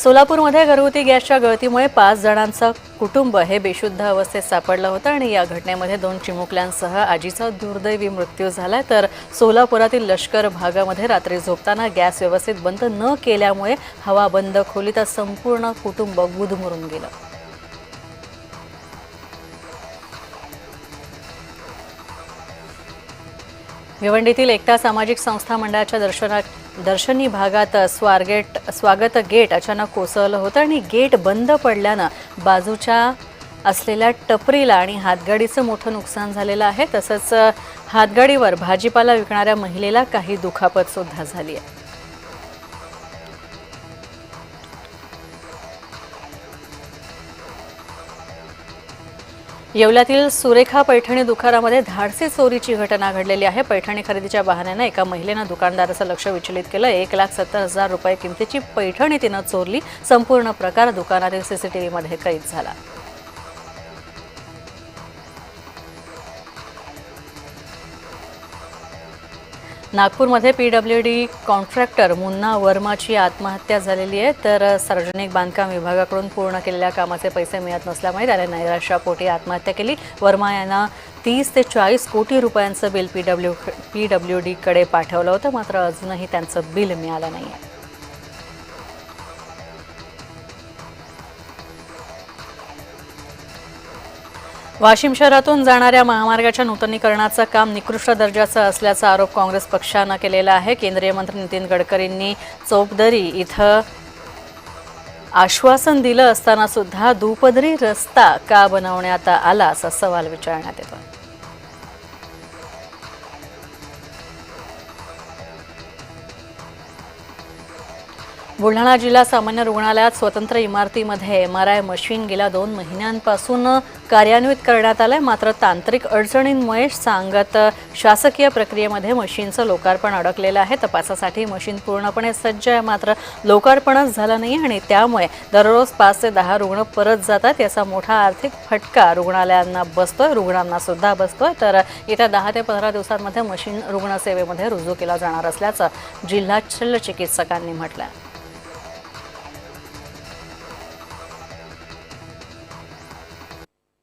सोलापूरमध्ये घरगुती गॅसच्या गळतीमुळे 5 जणांचं कुटुंब हे बेशुद्ध अवस्थेत सापडलं होतं आणि या घटनेमध्ये 2 चिमुकल्यांसह आजीचा दुर्दैवी मृत्यू झाला। तर सोलापुरातील लष्कर भागामध्ये रात्री झोपताना गॅस व्यवस्थित बंद न केल्यामुळे हवा बंद खोलीत संपूर्ण कुटुंब गुदमरून गेलं। भिवंडीतील एकता सामाजिक संस्था मंडळाच्या दर्शनी भागात स्वागत गेट अचानक कोसळलं होतं आणि गेट बंद पडल्यानं बाजूच्या असलेल्या टपरीला आणि हातगाडीचं मोठं नुकसान झालेलं आहे। तसंच हातगाडीवर भाजीपाला विकणाऱ्या महिलेला काही दुखापत सुद्धा झाली आहे। येवल्यातील सुरेखा पैठणी दुकानामध्ये धाडसी चोरीची घटना घडलेली आहे। पैठणी खरेदीच्या बहाण्याने एका महिलेने दुकानदाराचं लक्ष विचलित केलं। 1,70,000 रुपये किमतीची पैठणी तिनं चोरली। संपूर्ण प्रकार दुकानातील सीसीटीव्हीमध्ये कैद झाला। नागपूरमध्ये पीडब्ल्यूडी कॉन्ट्रॅक्टर मुन्ना वर्माची आत्महत्या झालेली आहे। तर सार्वजनिक बांधकाम विभागाकडून पूर्ण केलेल्या कामाचे पैसे मिळत नसल्यामुळे त्याने नैराश्यापोटी आत्महत्या केली। वर्मा यांना 30 ते 40 कोटी रुपयांचं बिल पीडब्ल्यूडीकडे पाठवलं होतं, मात्र अजूनही त्यांचं बिल मिळालं नाहीये। वाशिम शहरातून जाणाऱ्या महामार्गाच्या नूतनीकरणाचं काम निकृष्ट दर्जाचं असल्याचा आरोप काँग्रेस पक्षानं केलेला आहे। केंद्रीय मंत्री नितीन गडकरींनी चोपदरी इथं आश्वासन दिलं असताना सुद्धा दुपदरी रस्ता का बनवण्यात आला असा सवाल विचारण्यात येतो। बुलढाणा जिल्हा सामान्य रुग्णालयात स्वतंत्र इमारतीमध्ये MRI मशीन गेल्या 2 महिन्यांपासून कार्यान्वित करण्यात आलंय, मात्र तांत्रिक अडचणींमुळे सांगत शासकीय प्रक्रियेमध्ये मशीनचं लोकार्पण अडकलेलं आहे। तपासासाठी मशीन पूर्णपणे सज्ज आहे, मात्र लोकार्पणच झालं नाही आणि त्यामुळे दररोज 5 ते 10 रुग्ण परत जातात। याचा मोठा आर्थिक फटका रुग्णालयांना बसतोय, रुग्णांना सुद्धा बसतोय। तर येत्या 10 ते 15 दिवसांमध्ये मशीन रुग्णसेवेमध्ये रुजू केला जाणार असल्याचं जिल्हा शल्यचिकित्सकांनी म्हटलं आहे।